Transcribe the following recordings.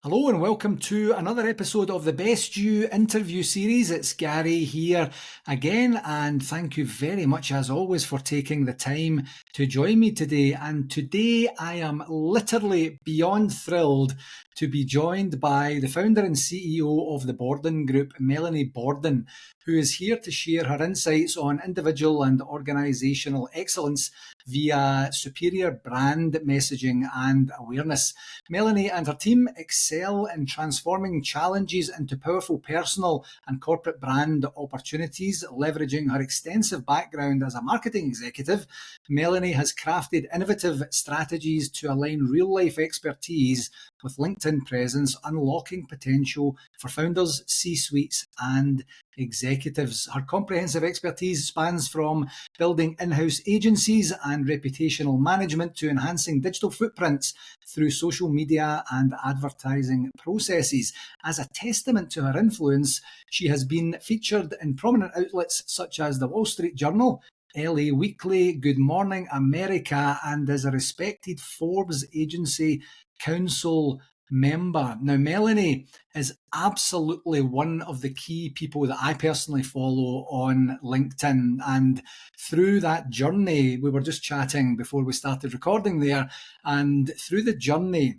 Hello and welcome to another episode of the Best You interview series. It's Gary here again, and thank you very much as always for taking the time to join me today. And today I am literally beyond thrilled to be joined by the founder and CEO of the Borden Group, Melanie Borden, who is here to share her insights on individual and organisational excellence via superior brand messaging and awareness. Melanie and her team excel in transforming challenges into powerful personal and corporate brand opportunities. Leveraging her extensive background as a marketing executive, Melanie has crafted innovative strategies to align real-life expertise with LinkedIn presence, unlocking potential for founders, C-suites, and executives. Her comprehensive expertise spans from building in-house agencies and reputational management to enhancing digital footprints through social media and advertising processes. As a testament to her influence, she has been featured in prominent outlets such as the Wall Street Journal, LA Weekly, Good Morning America, and is a respected Forbes Agency Council member. Now, Melanie is absolutely one of the key people that I personally follow on LinkedIn. And through that journey, we were just chatting before we started recording there, and through the journey,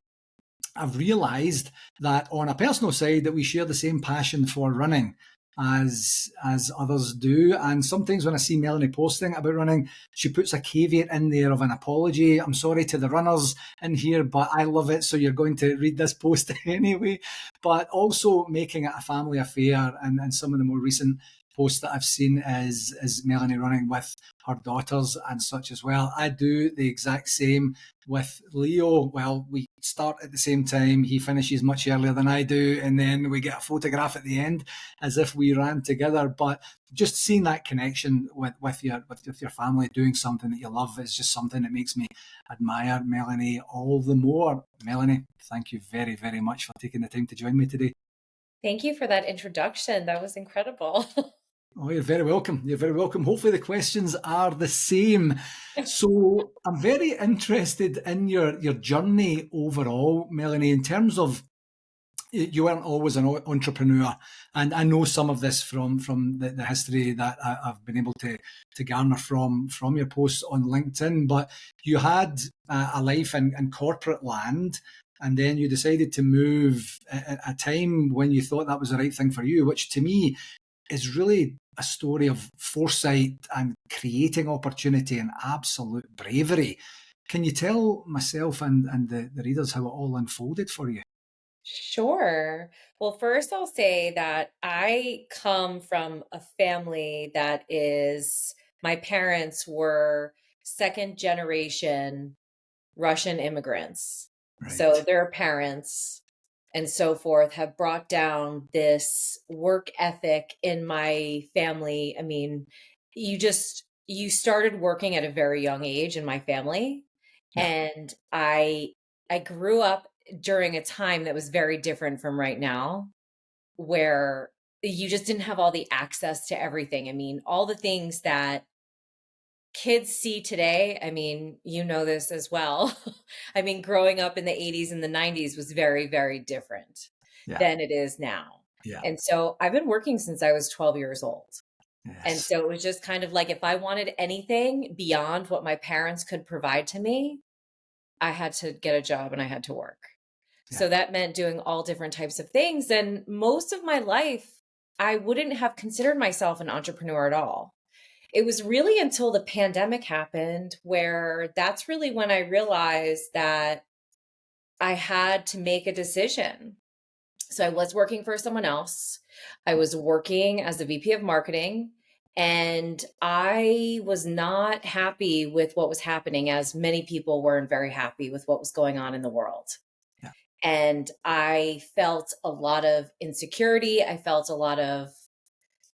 I've realised that on a personal side that we share the same passion for running as others do. And sometimes when I see Melanie posting about running, she puts a caveat in there of an apology. I'm sorry to the runners in here, but I love it, so you're going to read this post anyway. But also making it a family affair, and some of the more recent posts that I've seen is Melanie running with her daughters and such as well. I do the exact same with Leo. Well, we start at the same time. He finishes much earlier than I do, and then we get a photograph at the end as if we ran together. But just seeing that connection with your family doing something that you love is just something that makes me admire Melanie all the more. Melanie, thank you very, very much for taking the time to join me today. Thank you for that introduction. That was incredible. Oh, you're very welcome. You're very welcome. Hopefully the questions are the same. So I'm very interested in your journey overall, Melanie, in terms of you weren't always an entrepreneur. And I know some of this from the history that I've been able to garner from your posts on LinkedIn, but you had a life in corporate land, and then you decided to move at a time when you thought that was the right thing for you, which to me is really a story of foresight and creating opportunity and absolute bravery. Can you tell myself and the readers how it all unfolded for you? Sure. Well, first I'll say that I come from a family that is, my parents were second generation Russian immigrants. So Right. their parents and so forth have brought down this work ethic in my family. I mean, you started working at a very young age in my family, Yeah. and I grew up during a time that was very different from right now, where you just didn't have all the access to everything. I mean, all the things that kids see today, I mean, you know this as well. I mean, growing up in the 80s and the 90s was very, very different Yeah. than it is now. Yeah. And so I've been working since I was 12 years old. And Yes. so it was just kind of like if I wanted anything beyond what my parents could provide to me, I had to get a job and I had to work. Yeah. So that meant doing all different types of things. And most of my life, I wouldn't have considered myself an entrepreneur at all. It was really until the pandemic happened where that's really when I realized that I had to make a decision. So I was working for someone else. I was working as a VP of marketing, and I was not happy with what was happening, as many people weren't very happy with what was going on in the world. Yeah. And I felt a lot of insecurity. I felt a lot of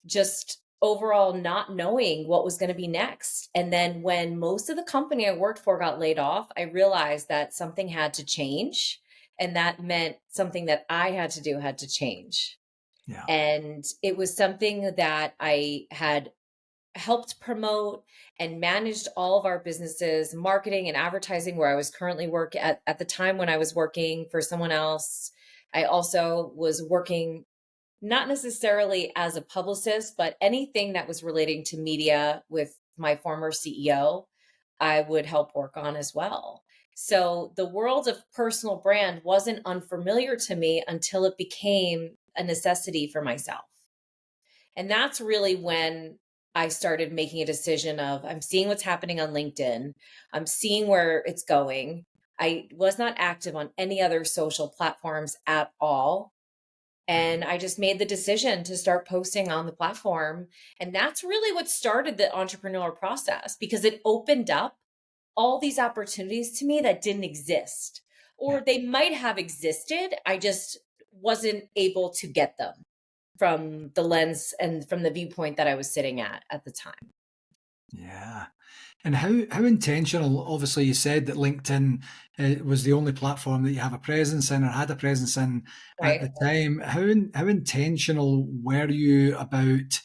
just overall not knowing what was going to be next. And then when most of the company I worked for got laid off, I realized that something had to change. And that meant something that I had to do had to change. Yeah. And it was something that I had helped promote and managed all of our businesses, marketing and advertising, where I was currently work at the time when I was working for someone else. I also was working not necessarily as a publicist, but anything that was relating to media with my former CEO, I would help work on as well. So the world of personal brand wasn't unfamiliar to me until it became a necessity for myself. And that's really when I started making a decision of I'm seeing what's happening on LinkedIn. I'm seeing where it's going. I was not active on any other social platforms at all. Right. And I just made the decision to start posting on the platform. And that's really what started the entrepreneurial process because it opened up all these opportunities to me that didn't exist, Yeah. or they might have existed. I just wasn't able to get them from the lens and from the viewpoint that I was sitting at the time. Yeah. And how intentional? Obviously, you said that LinkedIn was the only platform that you have a presence in or had a presence in at Right. the time. How intentional were you about?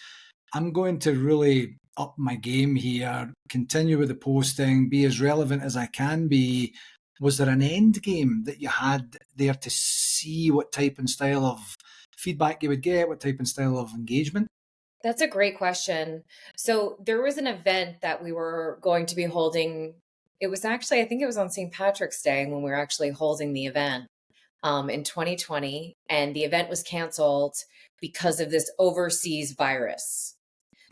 I'm going to really up my game here, continue with the posting, be as relevant as I can be. Was there an end game that you had there to see what type and style of feedback you would get, what type and style of engagement? That's a great question. So there was an event that we were going to be holding. It was actually, I think it was on St. Patrick's Day when we were actually holding the event in 2020. And the event was canceled because of this overseas virus.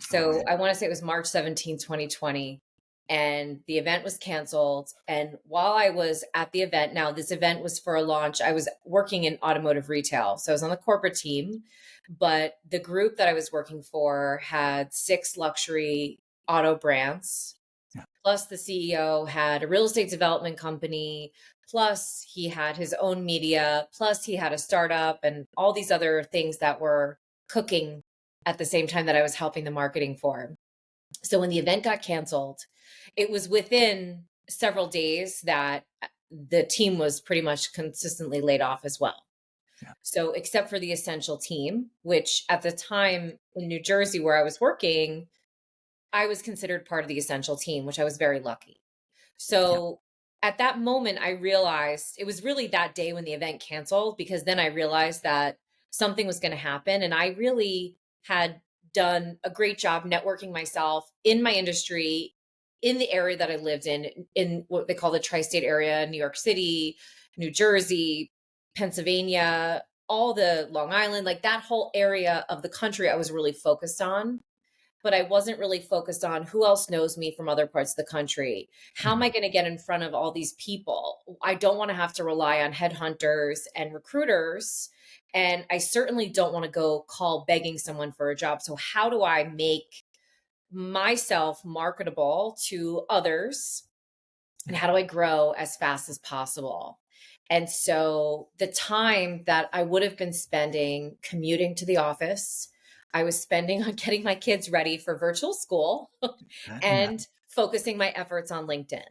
Oh, So I want to say it was March 17th, 2020. And the event was canceled. And while I was at the event, now this event was for a launch, I was working in automotive retail. So I was on the corporate team, but the group that I was working for had 6 luxury auto brands. yeah, Plus, the CEO had a real estate development company. Plus, he had his own media. Plus, he had a startup and all these other things that were cooking at the same time that I was helping the marketing for. So, when the event got canceled, it was within several days that the team was pretty much consistently laid off as well. yeah, So, except for the essential team, which at the time in New Jersey where I was working, I was considered part of the essential team, which I was very lucky. yeah, So at that moment, I realized it was really that day when the event canceled, because then I realized that something was going to happen. And I really had done a great job networking myself in my industry, in the area that I lived in what they call the tri state area, New York City, New Jersey, Pennsylvania, all the Long Island, like that whole area of the country, I was really focused on, but I wasn't really focused on who else knows me from other parts of the country. How am mhm, I going to get in front of all these people? I don't want to have to rely on headhunters and recruiters. And I certainly don't want to go call begging someone for a job. So, how do I make myself marketable to others? And yeah, how do I grow as fast as possible? And so the time that I would have been spending commuting to the office, I was spending on getting my kids ready for virtual school yeah, and focusing my efforts on LinkedIn.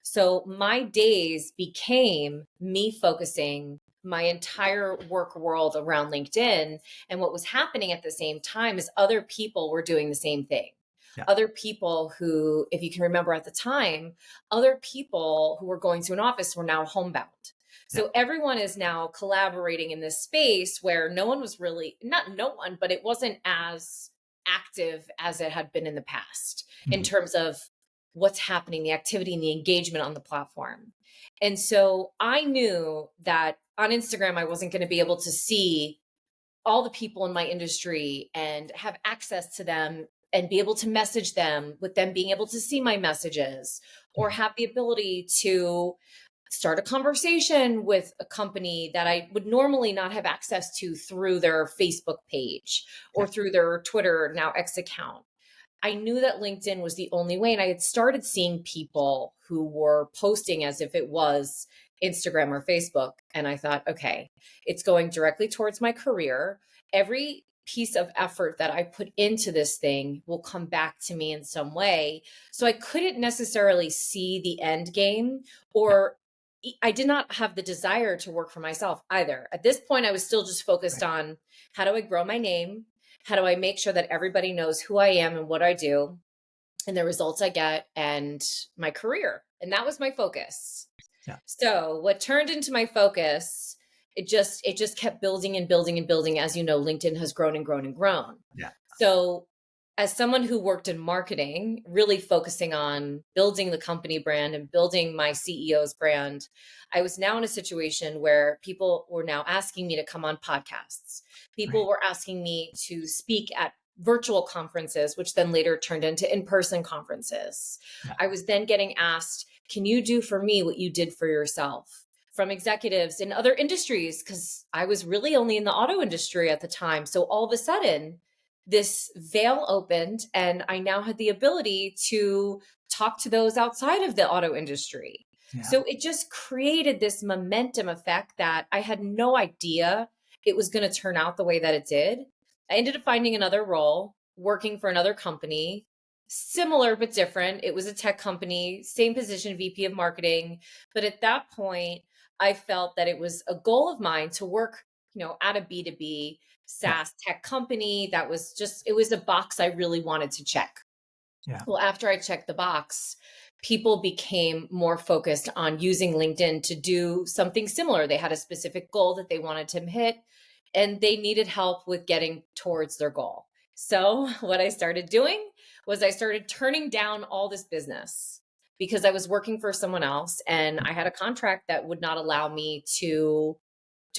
So my days became me focusing my entire work world around LinkedIn. And what was happening at the same time is other people were doing the same thing. yeah, Other people who, if you can remember at the time, other people who were going to an office were now homebound. yeah, So everyone is now collaborating in this space where no one was really, not no one, but it wasn't as active as it had been in the past in mhm, terms of what's happening, the activity and the engagement on the platform. And so I knew that on Instagram, I wasn't going to be able to see all the people in my industry and have access to them and be able to message them with them being able to see my messages, or mhm, have the ability to start a conversation with a company that I would normally not have access to through their Facebook page or yeah, through their Twitter, now X account. I knew that LinkedIn was the only way. And I had started seeing people who were posting as if it was Instagram or Facebook. And I thought, okay, it's going directly towards my career. Every piece of effort that I put into this thing will come back to me in some way. So I couldn't necessarily see the end game, yeah, or I did not have the desire to work for myself either. At this point, I was still just focused right, on how do I grow my name? How do I make sure that everybody knows who I am and what I do and the results I get and my career? And that was my focus. yeah, So, what turned into my focus it just kept building and building and building. As you know, LinkedIn has grown and grown and grown. Yeah. So as someone who worked in marketing, really focusing on building the company brand and building my CEO's brand, I was now in a situation where people were now asking me to come on podcasts. People Right. were asking me to speak at virtual conferences, which then later turned into in-person conferences. Yeah. I was then getting asked, can you do for me what you did for yourself? From executives in other industries, because I was really only in the auto industry at the time. So all of a sudden, this veil opened, and I now had the ability to talk to those outside of the auto industry. Yeah. So it just created this momentum effect that I had no idea it was going to turn out the way that it did. I ended up finding another role, working for another company, similar but different. It was a tech company, same position, VP of marketing. But at that point, I felt that it was a goal of mine to work, at a B2B Yeah. SaaS tech company. That was just, it was a box I really wanted to check. Yeah. Well, after I checked the box, people became more focused on using LinkedIn to do something similar. They had a specific goal that they wanted to hit, and they needed help with getting towards their goal. So, what I started doing was I started turning down all this business because I was working for someone else and I had a contract that would not allow me to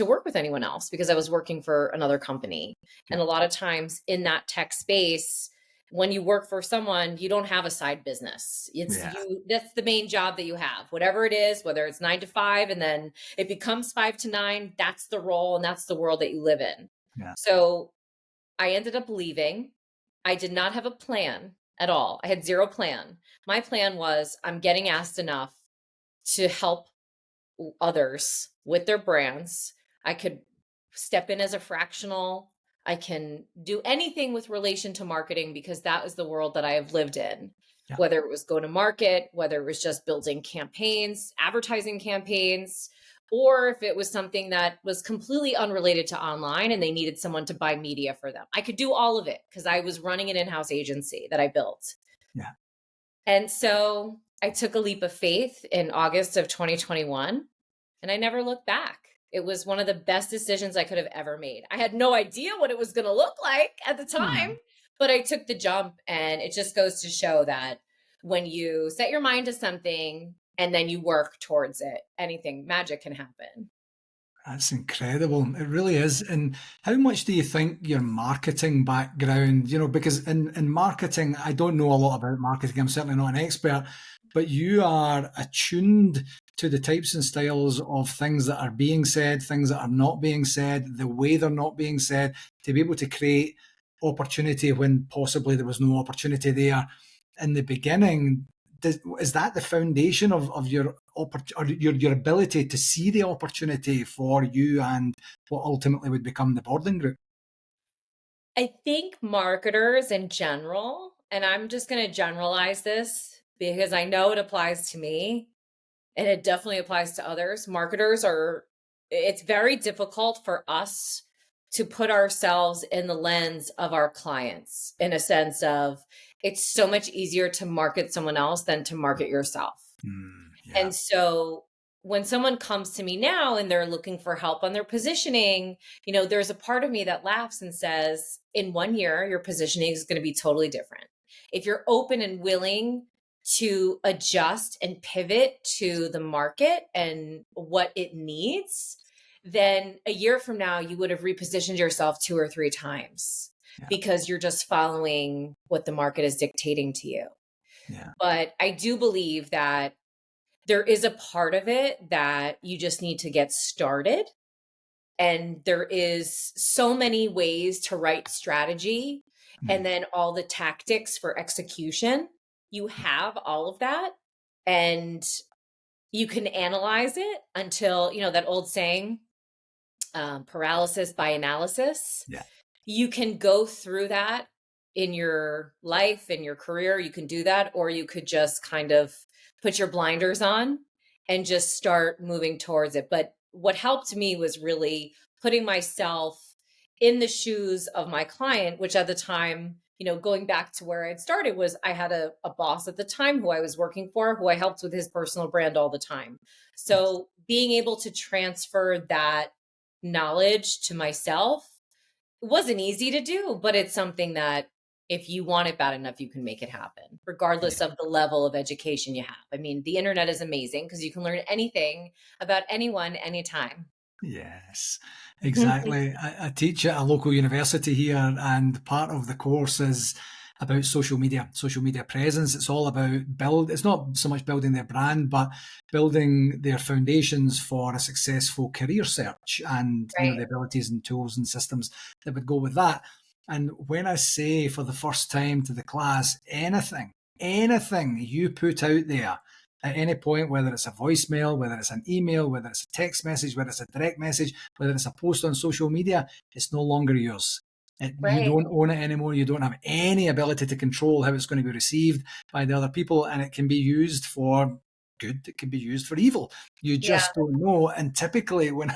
work with anyone else because I was working for another company. And Yeah. a lot of times in that tech space, when you work for someone, you don't have a side business. It's Yeah. you, that's the main job that you have. Whatever it is, whether it's 9 to 5 and then it becomes 5 to 9, that's the role and that's the world that you live in. Yeah. So I ended up leaving. I did not have a plan at all. I had zero plan. My plan was I'm getting asked enough to help others with their brands. I could step in as a fractional. I can do anything with relation to marketing because that was the world that I have lived in. Yeah. Whether it was go to market, whether it was just building campaigns, advertising campaigns, or if it was something that was completely unrelated to online and they needed someone to buy media for them. I could do all of it because I was running an in-house agency that I built. Yeah. And so I took a leap of faith in August of 2021 and I never looked back. It was one of the best decisions I could have ever made. I had no idea what it was going to look like at the time, Yeah. but I took the jump. And it just goes to show that when you set your mind to something and then you work towards it, anything magic can happen. That's incredible. It really is. And how much do you think your marketing background, because in marketing, I don't know a lot about marketing. I'm certainly not an expert, but you are attuned to the types and styles of things that are being said, things that are not being said, the way they're not being said, to be able to create opportunity when possibly there was no opportunity there in the beginning. Is that the foundation of your or your ability to see the opportunity for you and what ultimately would become the Borden Group? I think marketers in general, and I'm just going to generalize this because I know it applies to me and it definitely applies to others. Marketers are, it's very difficult for us to put ourselves in the lens of our clients in a sense of it's so much easier to market someone else than to market yourself. Yeah. And so when someone comes to me now and they're looking for help on their positioning, there's a part of me that laughs and says, in 1 year, your positioning is going to be totally different. If you're open and willing to adjust and pivot to the market and what it needs, then a year from now, you would have repositioned yourself 2 or 3 times Yeah. because you're just following what the market is dictating to you. Yeah. But I do believe that there is a part of it that you just need to get started. And there is so many ways to write strategy and then all the tactics for execution. You have all of that and you can analyze it until, that old saying, paralysis by analysis. Yeah. You can go through that in your life, in your career. You can do that, or you could just kind of put your blinders on and just start moving towards it. But what helped me was really putting myself in the shoes of my client, which at the time, going back to where I'd started was I had a boss at the time who I was working for, who I helped with his personal brand all the time. Yes. So being able to transfer that knowledge to myself. It wasn't easy to do, but it's something that if you want it bad enough, you can make it happen, regardless of the level of education you have. I mean, the internet is amazing because you can learn anything about anyone, anytime. Yes, exactly. I teach at a local university here, and part of the course is about social media presence. It's all about it's not so much building their brand, but building their foundations for a successful career search and, you know, Right, the abilities and tools and systems that would go with that. And when I say for the first time to the class, anything you put out there at any point, whether it's a voicemail, whether it's an email, whether it's a text message, whether it's a direct message, whether it's a post on social media, it's no longer yours. You right. don't own it anymore. You don't have any ability to control how it's going to be received by the other people, and it can be used for good. It can be used for evil. You Yeah, just don't know. And typically, when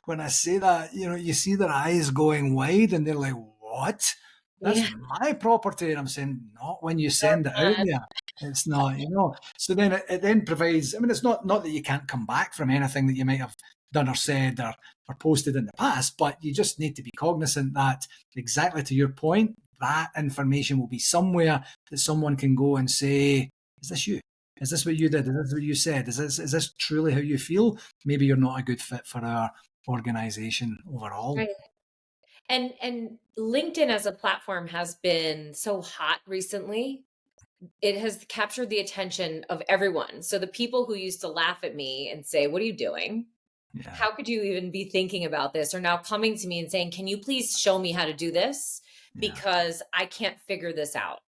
I say that, you know, you see their eyes going wide, and they're like, "What? That's yeah. my property." And I'm saying, "Not when you No, send it's it out not. there. It's not, you know." So then it then provides. I mean, it's not that you can't come back from anything that you might have done or said or posted in the past, but you just need to be cognizant that, exactly to your point, that information will be somewhere that someone can go and say, "Is this you? Is this what you did? Is this what you said? Is this truly how you feel? Maybe you're not a good fit for our organization overall." Right. And LinkedIn as a platform has been so hot recently. It has captured the attention of everyone. So the people who used to laugh at me and say, "What are you doing? Yeah, How could you even be thinking about this?" are now coming to me and saying, "Can you please show me how to do this? yeah, Because I can't figure this out."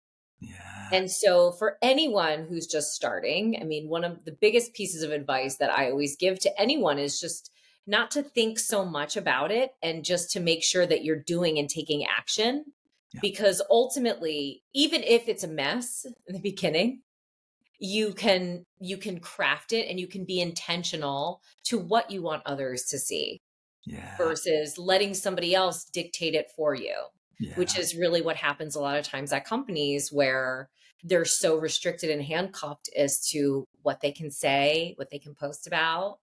yeah, And so, for anyone who's just starting, I mean, one of the biggest pieces of advice that I always give to anyone is just not to think so much about it and just to make sure that you're doing and taking action. yeah, Because ultimately, even if it's a mess in the beginning, you can craft it and you can be intentional to what you want others to see yeah, versus letting somebody else dictate it for you, which yeah, is really what happens a lot of times at companies where they're so restricted and handcuffed as to what they can say, what they can post about,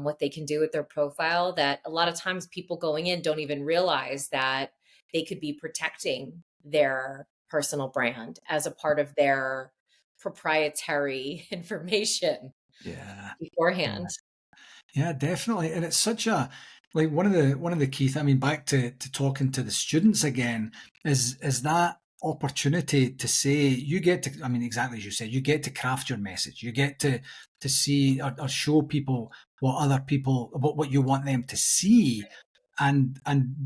what they can do with their profile, that a lot of times people going in don't even realize that they could be protecting their personal brand as a part of their proprietary information yeah. beforehand. Yeah, definitely. And it's such a, like, one of the key I mean, back to talking to the students again, is that opportunity to say, you get to, I mean, exactly as you said, you get to craft your message. You get to see or show people what you want them to see, and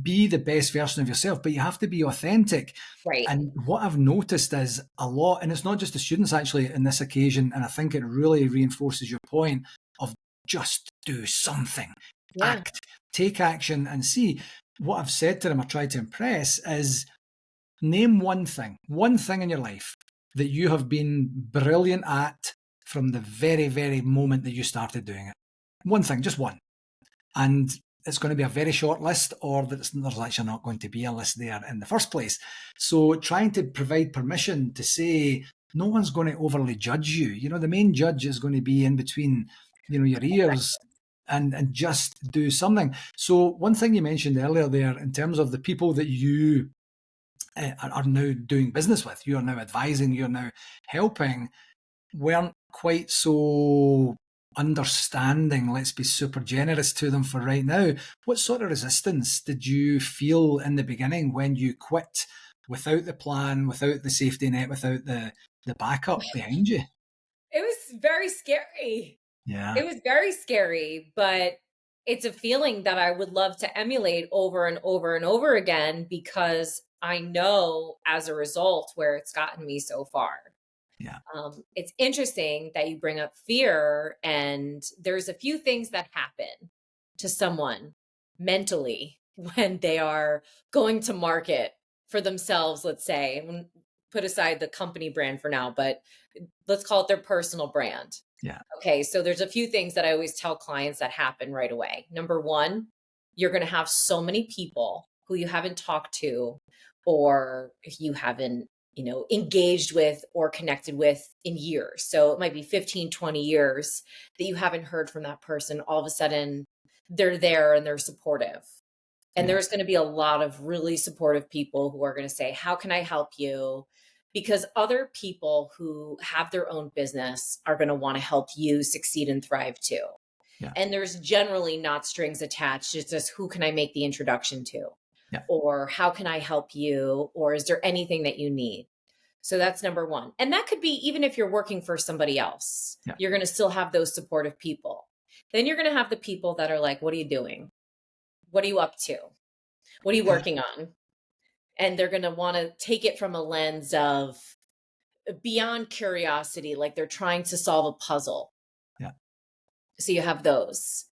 be the best version of yourself, but you have to be authentic. Right. And what I've noticed is a lot, and it's not just the students actually in this occasion, and I think it really reinforces your point of just do something, Yeah. act, take action, and see. What I've said to them, I try to impress, is name one thing in your life that you have been brilliant at from the very, very moment that you started doing it. One thing, just one. And it's going to be a very short list, or there's actually not going to be a list there in the first place. So trying to provide permission to say, no one's going to overly judge you. You know, the main judge is going to be in between, you know, your ears, and just do something. So one thing you mentioned earlier there, in terms of the people that you are now doing business with, you are now advising, you're now helping, weren't quite so understanding. Let's be super generous to them for right now. What sort of resistance did you feel in the beginning when you quit, without the plan, without the safety net, without the backup behind you? It was very scary. Yeah, It was very scary, but it's a feeling that I would love to emulate over and over and over again because I know as a result where it's gotten me so far. yeah, It's interesting that you bring up fear, and there's a few things that happen to someone mentally when they are going to market for themselves, let's say, and put aside the company brand for now, but let's call it their personal brand. yeah, Okay, so there's a few things that I always tell clients that happen right away. Number one, you're going to have so many people who you haven't talked to or you haven't, engaged with or connected with in years. So it might be 15, 20 years that you haven't heard from that person. All of a sudden, they're there and they're supportive. And Yeah. there's going to be a lot of really supportive people who are going to say, how can I help you? Because other people who have their own business are going to want to help you succeed and thrive too. Yeah. And there's generally not strings attached. It's just who can I make the introduction to? Yeah. Or how can I help you? Or is there anything that you need? So that's number one. And that could be even if you're working for somebody else, Yeah. you're going to still have those supportive people. Then you're going to have the people that are like, what are you doing? What are you up to? What are you Yeah. working on? And they're going to want to take it from a lens of beyond curiosity, like they're trying to solve a puzzle. Yeah. So you have those.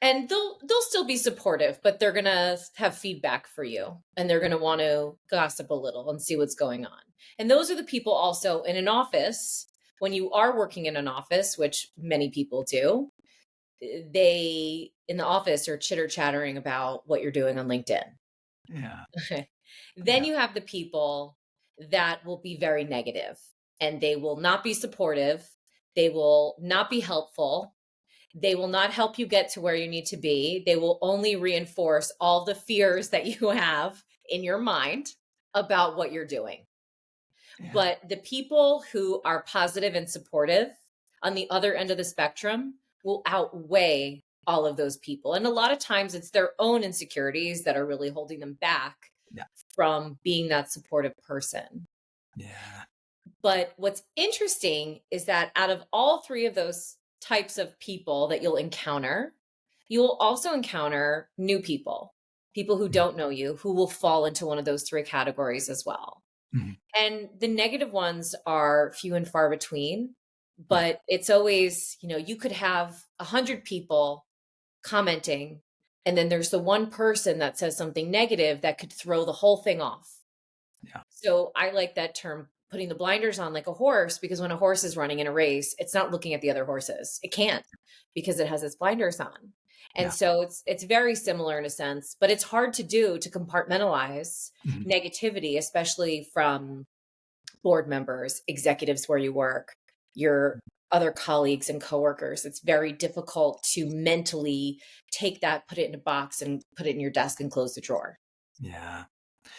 And they'll still be supportive, but they're going to have feedback for you and they're going to want to gossip a little and see what's going on. And those are the people also in an office, when you are working in an office, which many people do, they in the office are chitter chattering about what you're doing on LinkedIn. Yeah. Then you have the people that will be very negative and they will not be supportive. They will not be helpful. They will not help you get to where you need to be. They will only reinforce all the fears that you have in your mind about what you're doing. Yeah. But the people who are positive and supportive on the other end of the spectrum will outweigh all of those people. And a lot of times it's their own insecurities that are really holding them back Yeah. from being that supportive person. Yeah. But what's interesting is that out of all three of those types of people that you'll encounter, you will also encounter new people, people who don't know you, who will fall into one of those three categories as well. Mm-hmm. And the negative ones are few and far between, Yeah. but it's always, you could have 100 people commenting, and then there's the one person that says something negative that could throw the whole thing off. Yeah. So I like that term, putting the blinders on like a horse, because when a horse is running in a race, it's not looking at the other horses. It can't because it has its blinders on. And Yeah. so it's very similar in a sense, but it's hard to do to compartmentalize Mm-hmm. negativity, especially from board members, executives where you work, your other colleagues and coworkers. It's very difficult to mentally take that, put it in a box and put it in your desk and close the drawer. Yeah.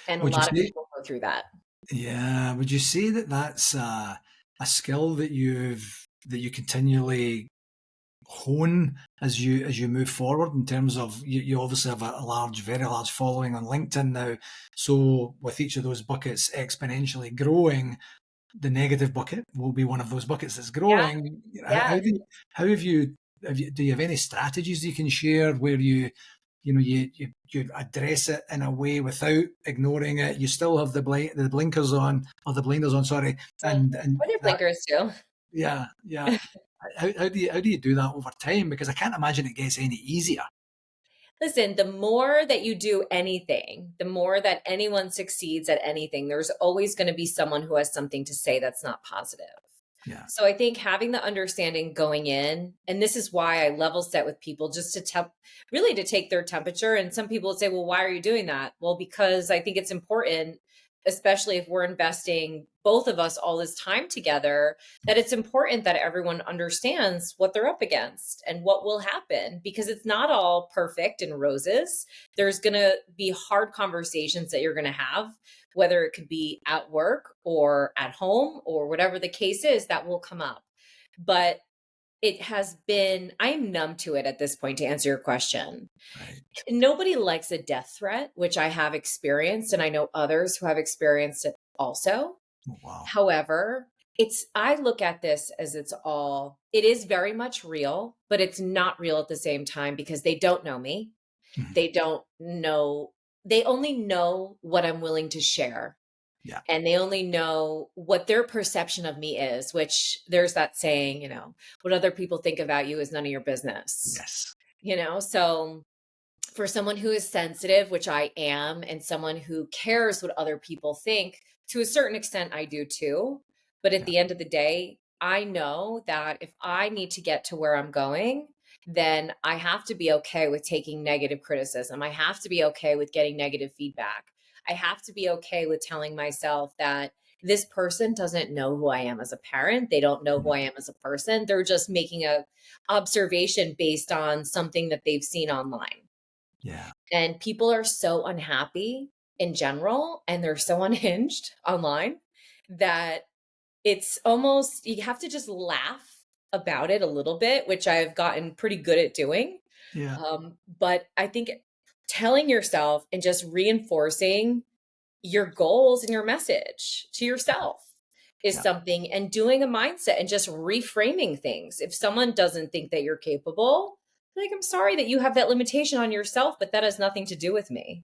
And a Would you lot of say? people go through that. Yeah. Would you say that that's a skill that you continually hone as you move forward in terms of you obviously have a very large following on LinkedIn now. So with each of those buckets exponentially growing, the negative bucket will be one of those buckets that's Yeah. growing. Yeah. How have you do you have any strategies you can share where you address it in a way without ignoring it? You still have the blinkers on, or the blinders on, sorry, and Or their that blinkers too. yeah. How do you do that over time? Because I can't imagine it gets any easier. Listen, the more that you do anything, the more that anyone succeeds at anything, there's always going to be someone who has something to say that's not positive. Yeah. So I think having the understanding going in, and this is why I level set with people just to really to take their temperature. And some people would say, well, why are you doing that? Well, because I think it's important, especially if we're investing both of us all this time together, that it's important that everyone understands what they're up against and what will happen, because it's not all perfect and roses. There's going to be hard conversations that you're going to have, whether it could be at work or at home or whatever the case is, that will come up. But it has been, I am numb to it at this point, to answer your question. Right. Nobody likes a death threat, which I have experienced, and I know others who have experienced it also. Oh, wow. However, I look at this as it is very much real, but it's not real at the same time, because they don't know me. Mhm. They don't know, they only know what I'm willing to share. Yeah. And they only know what their perception of me is, which there's that saying, what other people think about you is none of your business. Yes. So for someone who is sensitive, which I am, and someone who cares what other people think, to a certain extent, I do too. But at Yeah. the end of the day, I know that if I need to get to where I'm going, then I have to be okay with taking negative criticism. I have to be okay with getting negative feedback. I have to be okay with telling myself that this person doesn't know who I am as a parent. They don't know who Mhm. I am as a person. They're just making a observation based on something that they've seen online. Yeah. And people are so unhappy in general, and they're so unhinged online that it's almost, you have to just laugh about it a little bit, which I've gotten pretty good at doing. Yeah. But I think telling yourself and just reinforcing your goals and your message to yourself is Yeah. something, and doing a mindset and just reframing things. If someone doesn't think that you're capable, like, I'm sorry that you have that limitation on yourself, but that has nothing to do with me.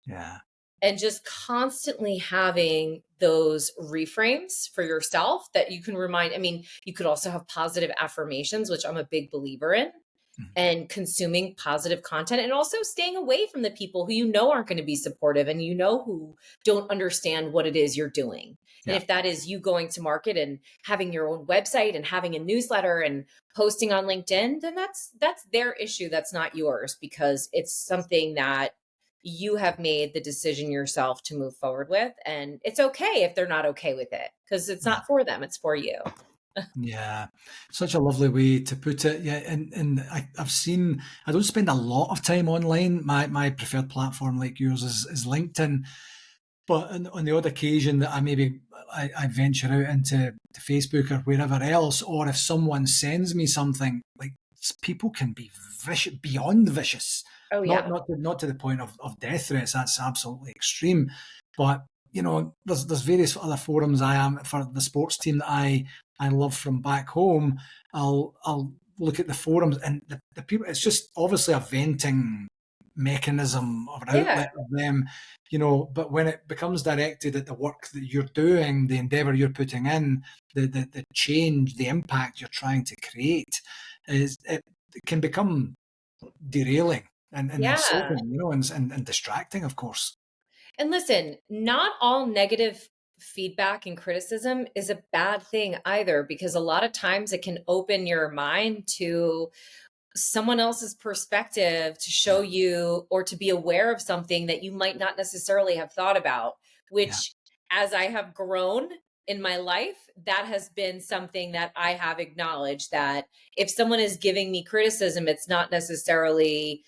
Yeah. And just constantly having those reframes for yourself that you can remind. I mean, you could also have positive affirmations, which I'm a big believer in, Mhm. and consuming positive content, and also staying away from the people who you know aren't going to be supportive, and you know who don't understand what it is you're doing. And Yeah. if that is you going to market and having your own website and having a newsletter and posting on LinkedIn, then that's their issue, that's not yours, because it's something that you have made the decision yourself to move forward with, and it's okay if they're not okay with it, because it's Yeah. not for them, it's for you. Yeah, such a lovely way to put it. Yeah, and I've seen. I don't spend a lot of time online. My preferred platform, like yours, is LinkedIn. But on the odd occasion that I venture out into to Facebook or wherever else, or if someone sends me something, like people can be vicious, beyond vicious, Oh not yeah. not to the point of death threats. That's absolutely extreme. But there's various other forums I am for the sports team that I love from back home. I'll look at the forums and the people. It's just obviously a venting mechanism or Yeah. outlet of them, but when it becomes directed at the work that you're doing, the endeavor you're putting in, the change, the impact you're trying to create, it can become derailing and Yeah. insulting, and distracting, of course. And listen, not all negative feedback and criticism is a bad thing either, because a lot of times it can open your mind to someone else's perspective, to show Yeah, you or to be aware of something that you might not necessarily have thought about, yeah, which, as I have grown in my life, that has been something that I have acknowledged, that if someone is giving me criticism, it's not necessarily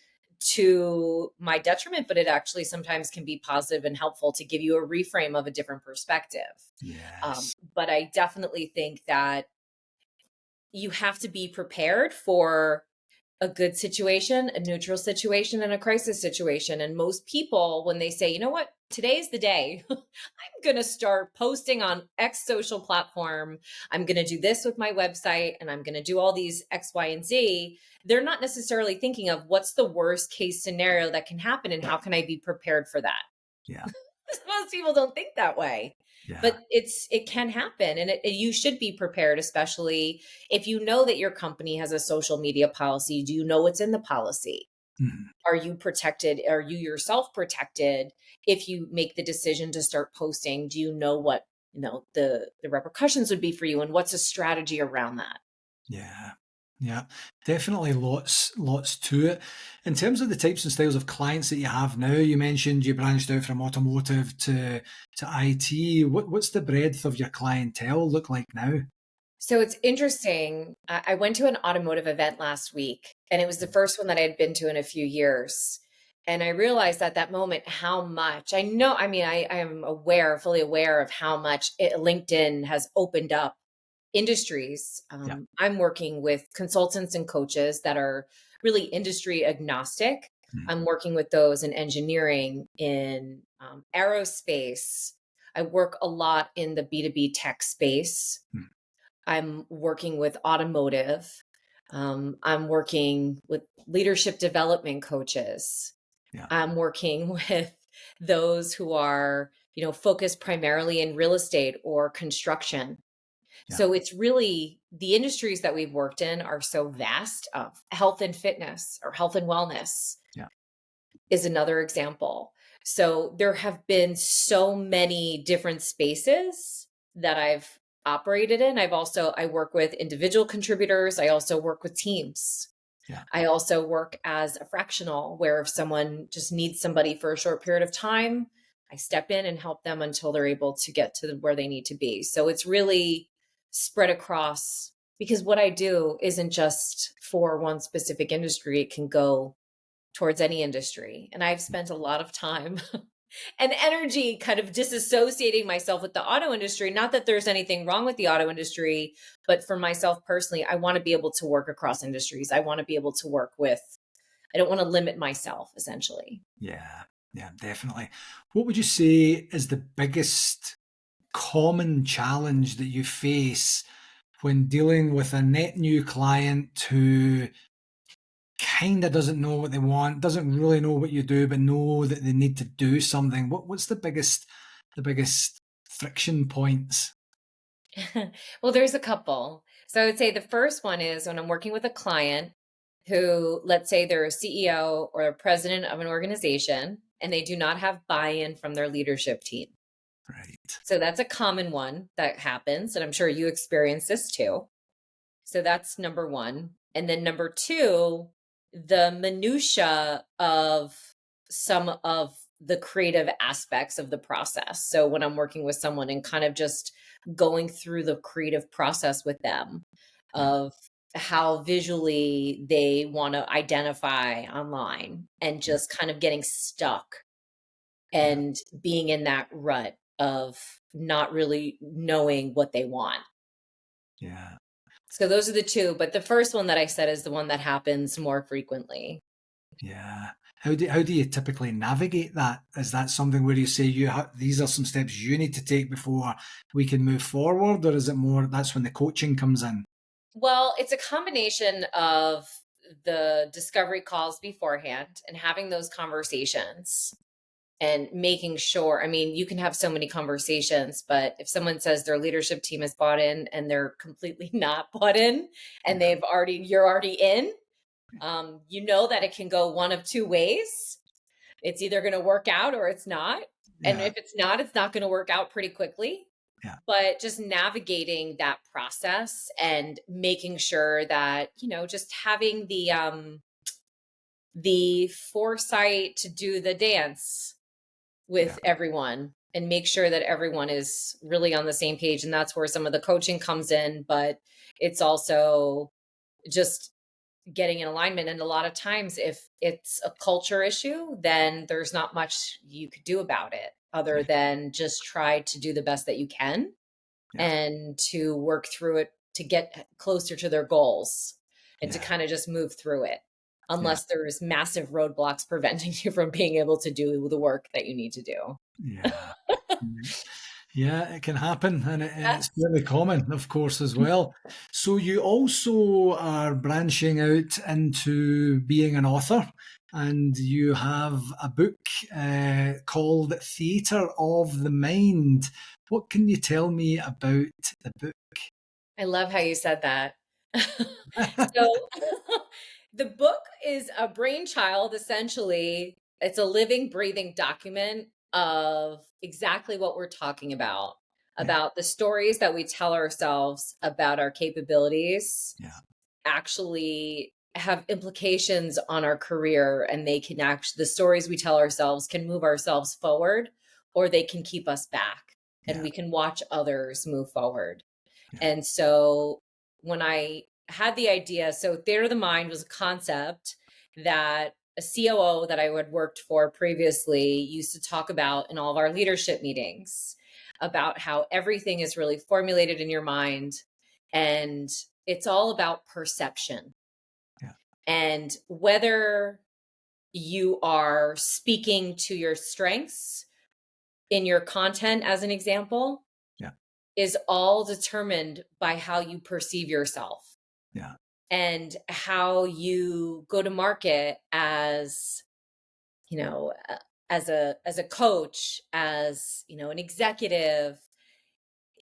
to my detriment, but it actually sometimes can be positive and helpful to give you a reframe of a different perspective. yes, But I definitely think that you have to be prepared for a good situation, a neutral situation, and a crisis situation. And most people, when they say, you know what, today's the day, I'm going to start posting on X social platform, I'm going to do this with my website, and I'm going to do all these X, Y, and Z, they're not necessarily thinking of what's the worst case scenario that can happen and how can I be prepared for that. yeah, Most people don't think that way, yeah, but it can happen, and you should be prepared, especially if you know that your company has a social media policy. Do you know what's in the policy? mhm, Are you protected? Are you yourself protected if you make the decision to start posting? Do you know what, the repercussions would be for you, and what's a strategy around that? yeah. Yeah, definitely lots to it. In terms of the types and styles of clients that you have now, you mentioned you branched out from automotive to IT. What's the breadth of your clientele look like now? So it's interesting. I went to an automotive event last week, and it was the first one that I had been to in a few years. And I realized at that moment how much I know. I mean, I am fully aware of how much LinkedIn has opened up industries. Yeah. I'm working with consultants and coaches that are really industry agnostic. Mm, I'm working with those in engineering, in aerospace. I work a lot in the B2B tech space. mm, I'm working with automotive. I'm working with leadership development coaches. yeah. I'm working with those who are, focused primarily in real estate or construction. Yeah. So it's really, the industries that we've worked in are so vast. Health and fitness or health and wellness Yeah. is another example. So there have been so many different spaces that I've operated in. I work with individual contributors. I also work with teams. Yeah. I also work as a fractional, where if someone just needs somebody for a short period of time, I step in and help them until they're able to get to where they need to be. So it's really spread across, because what I do isn't just for one specific industry. It can go towards any industry. And I've spent a lot of time and energy kind of disassociating myself with the auto industry. Not that there's anything wrong with the auto industry, but for myself personally, I want to be able to work across industries. I want to be able to work with, I don't want to limit myself, essentially. Yeah, yeah, definitely. What would you say is the biggest common challenge that you face when dealing with a net new client who kind of doesn't know what they want, doesn't really know what you do, but know that they need to do something? What's the biggest friction points? Well, there's a couple. So I would say the first one is when I'm working with a client who, let's say they're a CEO or a president of an organization, and they do not have buy-in from their leadership team. Right. So that's a common one that happens, and I'm sure you experience this too. So that's number one. And then number two, the minutia of some of the creative aspects of the process. So when I'm working with someone and kind of just going through the creative process with them Yeah. of how visually they want to identify online, and Yeah. just kind of getting stuck Yeah. and being in that rut of not really knowing what they want. Yeah. So those are the two, but the first one that I said is the one that happens more frequently. Yeah. How do you typically navigate that? Is that something where you say these are some steps you need to take before we can move forward, or is it more that's when the coaching comes in? Well, it's a combination of the discovery calls beforehand and having those conversations and making sure. I mean, you can have so many conversations, but if someone says their leadership team is bought in and they're completely not bought in, and Yeah. you're already in, you know that it can go one of two ways. It's either going to work out or it's not. And Yeah. if it's not going to work out pretty quickly. Yeah. But just navigating that process and making sure that, just having the foresight to do the dance Yeah. with everyone and make sure that everyone is really on the same page. And that's where some of the coaching comes in, but it's also just getting in alignment. And a lot of times, if it's a culture issue, then there's not much you could do about it other Yeah. than just try to do the best that you can Yeah. and to work through it to get closer to their goals and to Yeah. kind of just move through it, Yeah. unless there's massive roadblocks preventing you from being able to do the work that you need to do. Yeah. Yeah. Yeah, it can happen, and it's Yes. very common, of course, as well. So you also are branching out into being an author, and you have a book called Theatre of the Mind. What can you tell me about the book? I love how you said that. So the book is a brainchild, essentially. It's a living, breathing document of exactly what we're talking Yeah, about the stories that we tell ourselves about our capabilities yeah, actually have implications on our career, and they can actually, the stories we tell ourselves can move ourselves forward, or they can keep us back, and yeah, we can watch others move forward. yeah, And so when I had the idea, so Theater of the Mind was a concept that a COO that I had worked for previously used to talk about in all of our leadership meetings, about how everything is really formulated in your mind, and it's all about perception. yeah, And whether you are speaking to your strengths in your content, as an example, yeah, is all determined by how you perceive yourself yeah, and how you go to market as, you know, as a coach, as, an executive.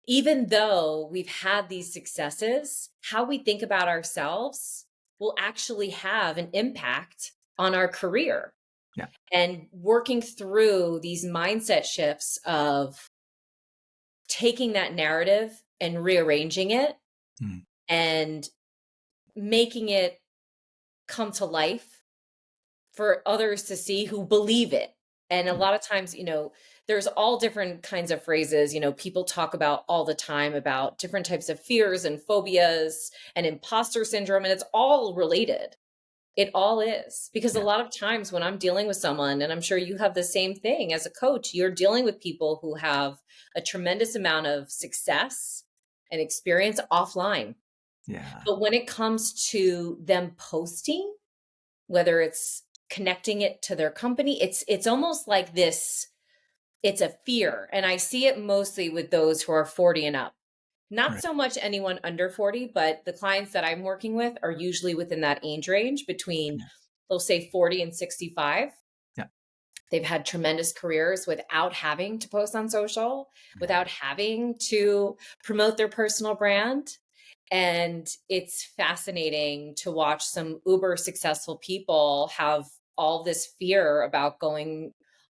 Even though we've had these successes, how we think about ourselves will actually have an impact on our career. yeah, And working through these mindset shifts of taking that narrative and rearranging it mm, and making it come to life for others to see who believe it. And a lot of times, there's all different kinds of phrases, people talk about all the time about different types of fears and phobias and imposter syndrome, and it's all related. It all is. Because a Yeah. lot of times when I'm dealing with someone, and I'm sure you have the same thing as a coach, you're dealing with people who have a tremendous amount of success and experience offline. Yeah. But when it comes to them posting, whether it's connecting it to their company, it's almost like this, it's a fear. And I see it mostly with those who are 40 and up. Not Right. so much anyone under 40, but the clients that I'm working with are usually within that age range between, Yeah. they'll say 40 and 65. Yeah. They've had tremendous careers without having to post on social, Yeah. without having to promote their personal brand. And it's fascinating to watch some uber successful people have all this fear about going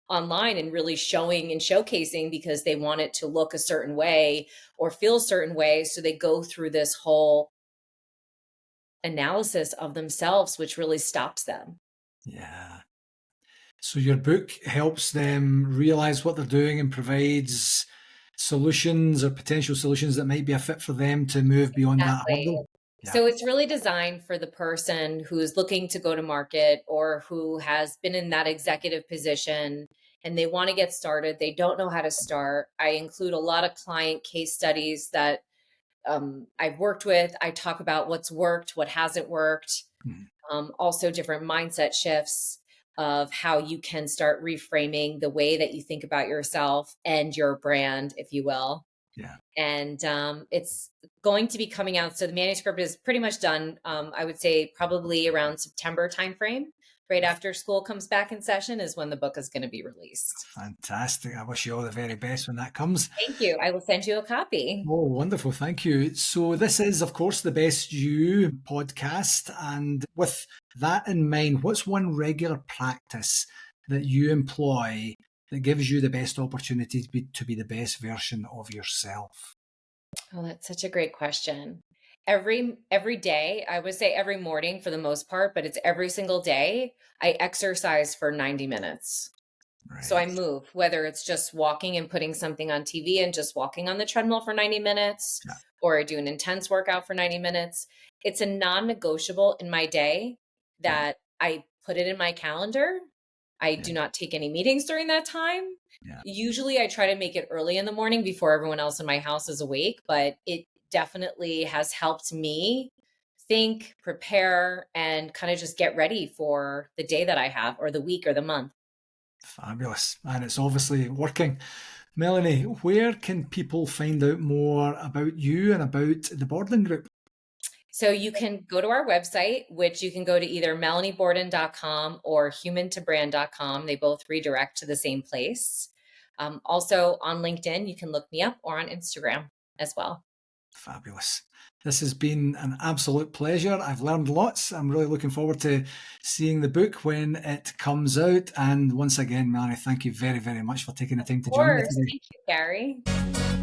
online and really showing and showcasing because they want it to look a certain way or feel a certain way. So they go through this whole analysis of themselves, which really stops them. Yeah. So your book helps them realize what they're doing and provides solutions or potential solutions that might be a fit for them to move beyond that Exactly. hurdle. Yeah. So it's really designed for the person who's looking to go to market or who has been in that executive position and they want to get started. They don't know how to start. I include a lot of client case studies that I've worked with. I talk about what's worked, what hasn't worked, Mhm. also different mindset shifts of how you can start reframing the way that you think about yourself and your brand, if you will. Yeah. And it's going to be coming out. So the manuscript is pretty much done. I would say probably around September timeframe, right after school comes back in session, is when the book is going to be released. Fantastic. I wish you all the very best when that comes. Thank you. I will send you a copy. Oh, wonderful. Thank you. So, this is, of course, the Best You podcast. And with that in mind, what's one regular practice that you employ that gives you the best opportunity to be the best version of yourself? Oh, that's such a great question. Every day, I would say every morning for the most part, but it's every single day, I exercise for 90 minutes. So I Right. move, whether it's just walking and putting something on TV and just walking on the treadmill for 90 minutes, Yeah. or I do an intense workout for 90 minutes. It's a non negotiable in my day Yeah. that I put it in my calendar. I Yeah. do not take any meetings during that time. Yeah. Usually I try to make it early in the morning before everyone else in my house is awake, but it definitely has helped me think, prepare, and kind of just get ready for the day that I have, or the week, or the month. Fabulous. And it's obviously working. Melanie, where can people find out more about you and about the Borden Group? So you can go to our website, which you can go to either melanieborden.com or humantobrand.com. They both redirect to the same place. Also on LinkedIn, you can look me up, or on Instagram as well. Fabulous. This has been an absolute pleasure. I've learned lots. I'm really looking forward to seeing the book when it comes out. And once again, Melanie, thank you very, very much for taking the time Of to join me course. today. Thank you, Gary.